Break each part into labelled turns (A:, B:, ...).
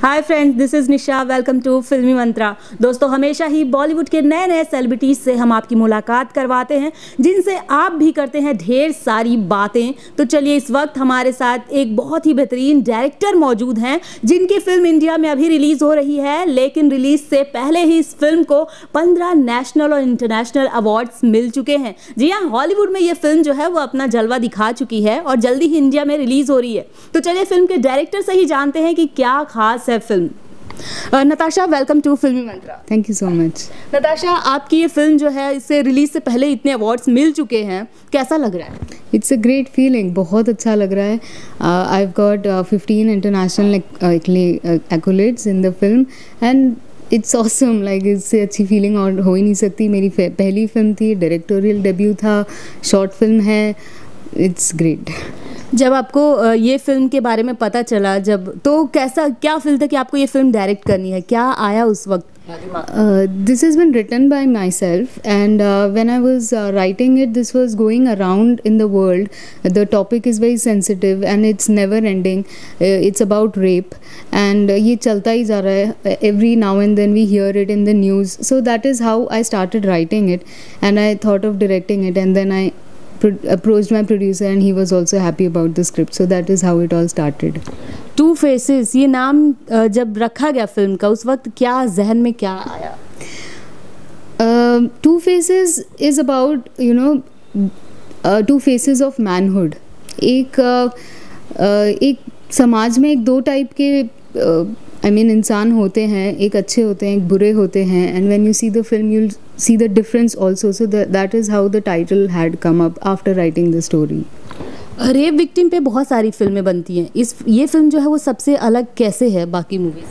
A: Hi friends, this is Nisha. Welcome to फिल्मी मंत्रा। दोस्तों, हमेशा ही बॉलीवुड के नए नए सेलिब्रिटीज़ से हम आपकी मुलाकात करवाते हैं, जिनसे आप भी करते हैं ढेर सारी बातें। तो चलिए, इस वक्त हमारे साथ एक बहुत ही बेहतरीन डायरेक्टर मौजूद हैं, जिनकी फिल्म इंडिया में अभी रिलीज़ हो रही है, लेकिन रिलीज़ से पहले ही इस फिल्म को 15 नेशनल और इंटरनेशनल अवार्ड्स मिल चुके हैं। जी हाँ, हॉलीवुड में ये फिल्म जो है वो अपना जलवा दिखा चुकी है और जल्दी ही इंडिया में रिलीज़ हो रही है। तो चलिए, फिल्म के डायरेक्टर से ही जानते हैं कि क्या खास है फिल्म। नताशा, वेलकम टू फिल्मी Mantra.
B: Thank you so much.
A: Natasha, आपकी ये फिल्म जो है, इससे रिलीज से पहले इतने अवार्ड्स मिल चुके हैं, कैसा लग रहा है?
B: इट्स अ ग्रेट फीलिंग, बहुत अच्छा लग रहा है। I have got 15 international accolades in the film and it's awesome. Like इससे अच्छी फीलिंग और हो ही नहीं सकती। मेरी पहली फिल्म थी, डायरेक्टोरियल डेब्यू था, शॉर्ट फिल्म है। It's great.
A: जब आपको ये फिल्म के बारे में पता चला, तो क्या फील था कि आपको ये फिल्म डायरेक्ट करनी है? क्या आया उस वक्त?
B: This has been written by myself, and when I was writing it, this was going around in the world. The topic is very sensitive and it's never ending. It's about rape, and ये चलता ही जा रहा है. Every now and then we hear it in the news. So that is how I started writing it, and I thought of directing it, and then I approached my producer and he was also happy about the script. So that is how it all started.
A: Two faces, ये नाम जब रखा गया film का, उस वक्त क्या जहन में क्या आया?
B: Two faces is about, you know, two faces of manhood. एक समाज में एक दो टाइप के इंसान होते हैं, एक अच्छे होते हैं, एक बुरे होते हैं, and when you see the film you'll see the difference also. So that is how the title had come up after writing the story.
A: Rape victim पे बहुत सारी फिल्में बनती हैं, ये फिल्म जो है वो सबसे अलग कैसे है बाकी मूवीज?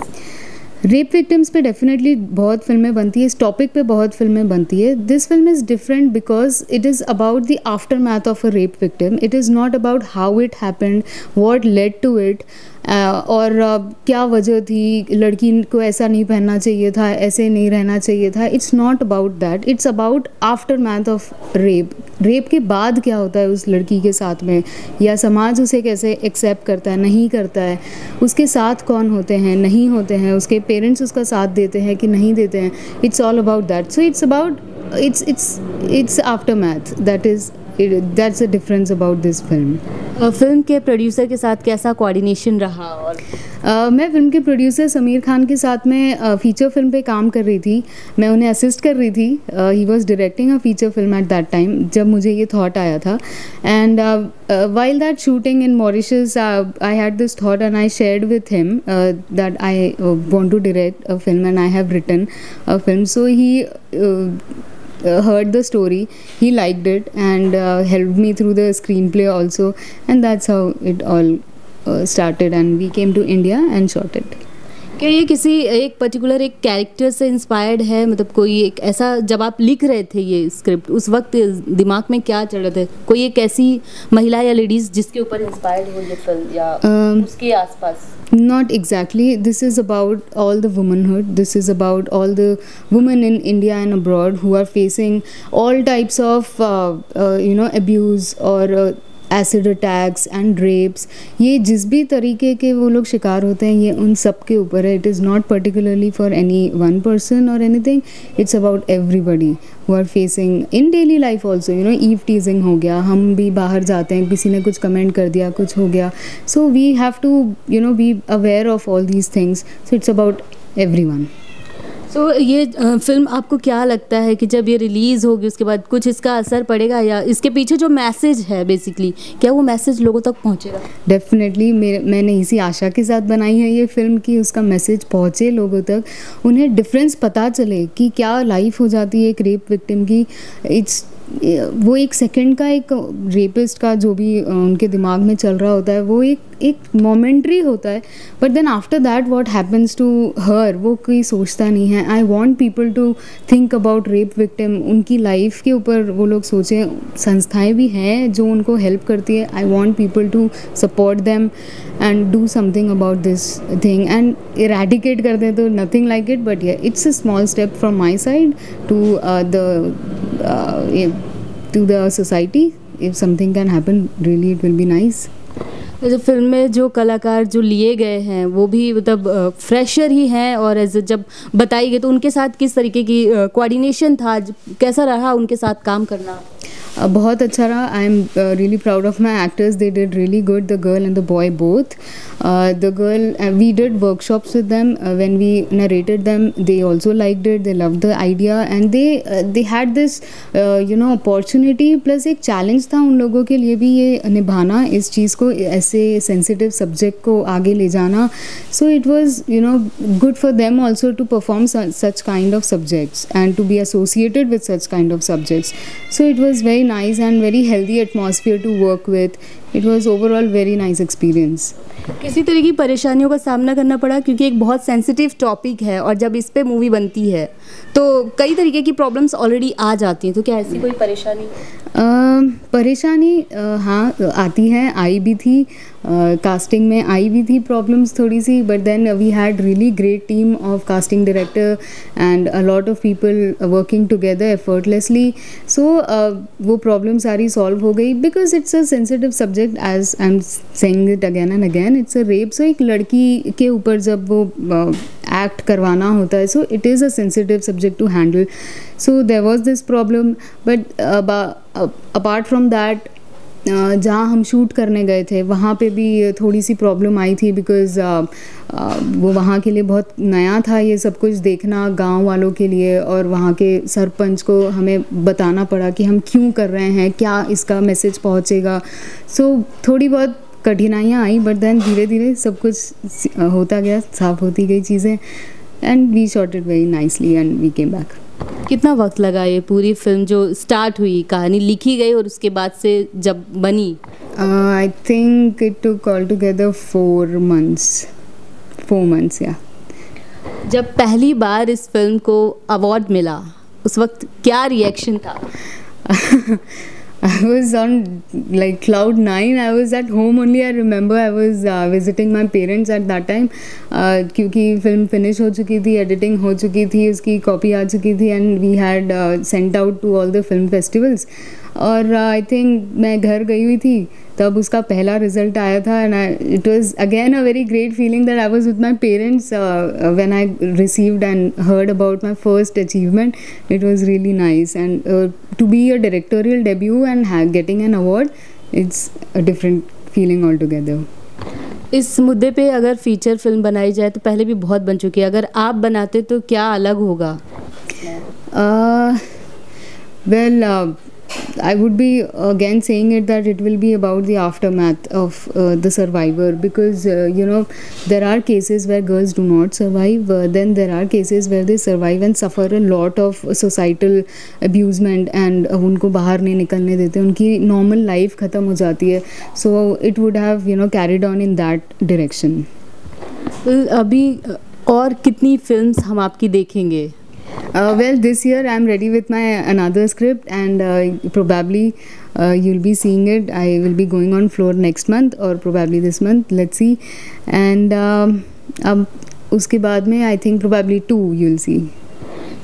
B: रेप विक्टिम्स पे डेफिनेटली बहुत फिल्में बनती है, इस टॉपिक पे बहुत फिल्में बनती है. This film is different because it is about the aftermath of a rape victim. It is not about how it happened, what led to it, और क्या वजह थी, लड़की को ऐसा नहीं पहनना चाहिए था, ऐसे नहीं रहना चाहिए था. It's not about that. It's about after math of rape. Rape के बाद क्या होता है उस लड़की के साथ में, या समाज उसे कैसे एक्सेप्ट करता है, नहीं करता है, उसके साथ कौन होते हैं, नहीं होते हैं, उसके पेरेंट्स उसका साथ देते हैं कि नहीं देते हैं. It's all about that. So it's about it's after math. That's the difference about this film.
A: Film के प्रोड्यूसर के साथ कैसा कोऑर्डिनेशन रहा? और
B: मैं फिल्म के प्रोड्यूसर समीर खान के साथ में फीचर फिल्म पे काम कर रही थी. मैं उन्हें असिस्ट कर रही थी. He was directing a feature film at that time जब मुझे ये थॉट आया था. And while that shooting in Mauritius, I had this thought and I shared with him that I want to direct a film and I have written a film. So he heard the story, he liked it, and helped me through the screenplay also, and that's how it all started, and we came to India and shot it.
A: क्या ये किसी एक particular एक character से inspired है? मतलब कोई एक ऐसा, जब आप लिख रहे थे ये स्क्रिप्ट, उस वक्त दिमाग में क्या चल रहा था? कोई एक ऐसी महिला या लेडीज जिसके ऊपर इंस्पायर्ड हो ये फिल्म, या उसके आसपास?
B: Not exactly. This is about all the womanhood. This is about all the women in India and abroad who are facing all types of abuse or acid attacks and rapes. ये जिस भी तरीके के वो लोग शिकार होते हैं, ये उन सब के ऊपर है. It is not particularly for any one person और anything. It's about everybody who are facing in daily life also. Eve teasing हो गया, हम भी बाहर जाते हैं, किसी ने कुछ कमेंट कर दिया, कुछ हो गया. So we have to be aware of all these things. So it's about everyone.
A: So ये फिल्म आपको क्या लगता है कि जब ये रिलीज़ होगी उसके बाद कुछ इसका असर पड़ेगा, या इसके पीछे जो मैसेज है बेसिकली, क्या वो मैसेज लोगों तक पहुंचेगा?
B: डेफिनेटली. मैंने इसी आशा के साथ बनाई है ये फिल्म कि उसका मैसेज पहुंचे लोगों तक, उन्हें डिफरेंस पता चले कि क्या लाइफ हो जाती है एक रेप विक्टिम की. वो एक सेकंड का, एक रेपिस्ट का जो भी उनके दिमाग में चल रहा होता है, वो एक मोमेंट्री होता है, but then after that what happens to her, वो कोई सोचता नहीं है. I want people to think about rape victim. उनकी लाइफ के ऊपर वो लोग सोचें. संस्थाएं भी हैं जो उनको हेल्प करती है. I want people to support them and do something about this thing and eradicate कर दें तो nothing like it, but it's a small step from my side to the society. If something can happen, really it will be nice.
A: जैसे film में जो कलाकार जो लिए गए हैं वो भी मतलब फ्रेशर ही हैं, और एज जब बताई गई तो उनके साथ किस तरीके की कोऑर्डिनेशन था, कैसा रहा उनके साथ काम करना?
B: बहुत अच्छा रहा. I am really proud of my actors. They did really good, the girl and the boy both. The girl, we did workshops with them. When we narrated them, they also liked it. They loved the idea, and they had this opportunity plus एक challenge था उन लोगों के लिए भी ये निभाना, इस चीज़ को, ऐसे sensitive subject को आगे ले जाना. So it was good for them also to perform such kind of subjects and to be associated with such kind of subjects. So it was very nice and very healthy atmosphere to work with. It was overall very nice experience.
A: किसी तरह की परेशानियों का सामना करना पड़ा, क्योंकि एक बहुत सेंसिटिव टॉपिक है और जब इस पे मूवी बनती है तो कई तरीके की प्रॉब्लम्स ऑलरेडी आ जाती हैं, तो क्या ऐसी कोई परेशानी?
B: परेशानी हाँ आती हैं, आई भी थी. कास्टिंग में आई भी थी प्रॉब्लम्स थोड़ी सी, but then we had really great team of casting director and a lot of people working together effortlessly. So वो प्रॉब्लम सारी सॉल्व हो गई, because it's a sensitive subject, as I am saying it again and again. It's a rape. So एक लड़की के ऊपर जब वो एक्ट करवाना होता है, so it is a sensitive subject to handle. So there was this problem, but apart from that जहाँ हम शूट करने गए थे वहाँ पे भी थोड़ी सी प्रॉब्लम आई थी, बिकॉज़ वो वहाँ के लिए बहुत नया था ये सब कुछ देखना गांव वालों के लिए, और वहाँ के सरपंच को हमें बताना पड़ा कि हम क्यों कर रहे हैं, क्या इसका मैसेज पहुँचेगा. सो थोड़ी बहुत कठिनाइयाँ आई, बट देन धीरे धीरे सब कुछ होता गया, साफ होती गई चीज़ें, and we shot it very nicely and we came back.
A: कितना वक्त लगा ये पूरी फिल्म जो स्टार्ट हुई, कहानी लिखी गई और उसके बाद से जब बनी?
B: I think it took all together 4 months या.
A: जब पहली बार इस फिल्म को अवार्ड मिला उस वक्त क्या रिएक्शन था?
B: I was on like cloud 9. I was at home only. I remember I was visiting my parents at that time. क्योंकि फिल्म फिनिश हो चुकी थी, एडिटिंग हो चुकी थी, उसकी कॉपी आ चुकी थी, and we had sent out to all the film festivals. और आई थिंक मैं घर गई हुई थी तब उसका पहला रिजल्ट आया था, and it was again a very great feeling that I was with my parents when I received and heard about my first achievement. It was really nice, and to be a directorial debut and getting an award, it's a different feeling all together.
A: इस मुद्दे पे अगर feature film बनाई जाए तो पहले भी बहुत बन चुकी है, अगर आप बनाते तो क्या अलग होगा?
B: Well, I would be again saying it that it will be about the aftermath of the survivor, because there are cases where girls do not survive, then there are cases where they survive and suffer a lot of societal abusement, and उनको बाहर नहीं निकलने देते, उनकी normal life ख़त्म हो जाती है. So it would have carried on in that direction.
A: अभी और कितनी फिल्म्स हम आपकी देखेंगे?
B: Well, this year I'm ready with my another script, and probably you'll be seeing it. I will be going on floor next month or probably this month. Let's see. And उसके बाद में I think probably 2 you'll see.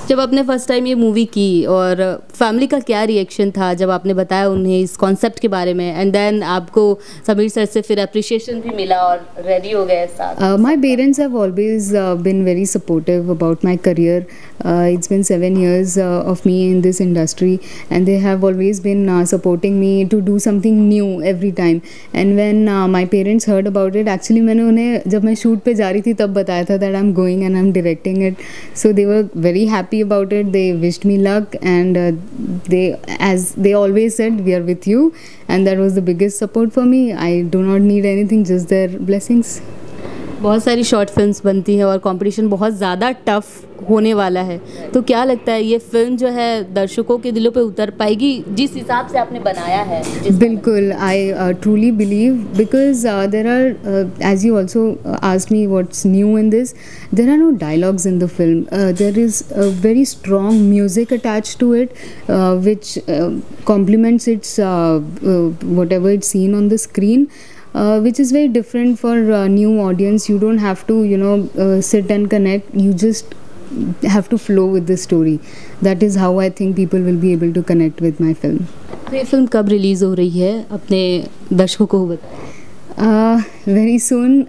A: जब आपने first time ये movie की और family का क्या रिएक्शन था जब आपने बताया उन्हें इस कॉन्सेप्ट के बारे में, एंड देन आपको समीर सर से फिर अप्रिशिएशन भी मिला और रेडी हो गए साथ?
B: My parents have always been very supportive about my career. It's been 7 years of me in this industry, and they have always been supporting me to do something new every time. And when my parents heard about it, actually मैंने उन्हें जब मैं shoot पे जा रही थी तब बताया था that I'm going and I'm directing it. So they were very happy about it. They wished me luck, and they always said we are with you, and that was the biggest support for me. I do not need anything, just their blessings.
A: बहुत सारी short films बनती हैं और competition बहुत ज़्यादा tough होने वाला है, तो क्या लगता है ये फिल्म जो है दर्शकों के दिलों पे उतर पाएगी जिस हिसाब से आपने बनाया है?
B: बिल्कुल, I truly believe, because there are, as you also asked me what's new in this, there are no dialogues in the film. There is a very strong music attached to it which complements its whatever it's seen on the screen. Which is very different for new audience. You don't have to sit and connect, you just have to flow with the story. That is how I think people will be able to connect with my film.
A: ये film कब release हो रही है, अपने दर्शकों को बताएं?
B: Very soon,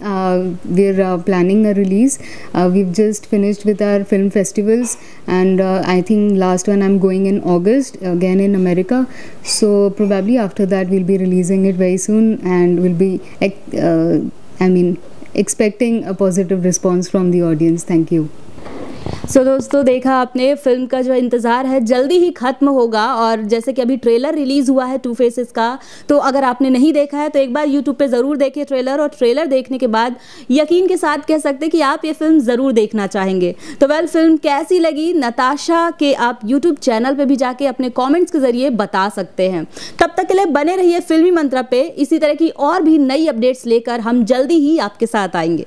B: we're planning a release. We've just finished with our film festivals, and I think last one I'm going in August, again in America. So probably after that we'll be releasing it very soon, and we'll be, expecting a positive response from the audience. Thank you.
A: सो दोस्तों, देखा आपने, film का जो इंतज़ार है जल्दी ही ख़त्म होगा। और जैसे कि अभी ट्रेलर रिलीज़ हुआ है टू फेसेस का, तो अगर आपने नहीं देखा है तो एक बार यूट्यूब पे ज़रूर देखिए ट्रेलर, और ट्रेलर देखने के बाद यकीन के साथ कह सकते हैं कि आप ये फिल्म ज़रूर देखना चाहेंगे। तो वेल, फिल्म कैसी लगी नताशा के आप यूट्यूब चैनल पे भी जाके अपने कॉमेंट्स के ज़रिए बता सकते हैं। तब तक के लिए बने रहिए फिल्मी मंत्रा पे। इसी तरह की और भी नई अपडेट्स लेकर हम जल्दी ही आपके साथ आएंगे।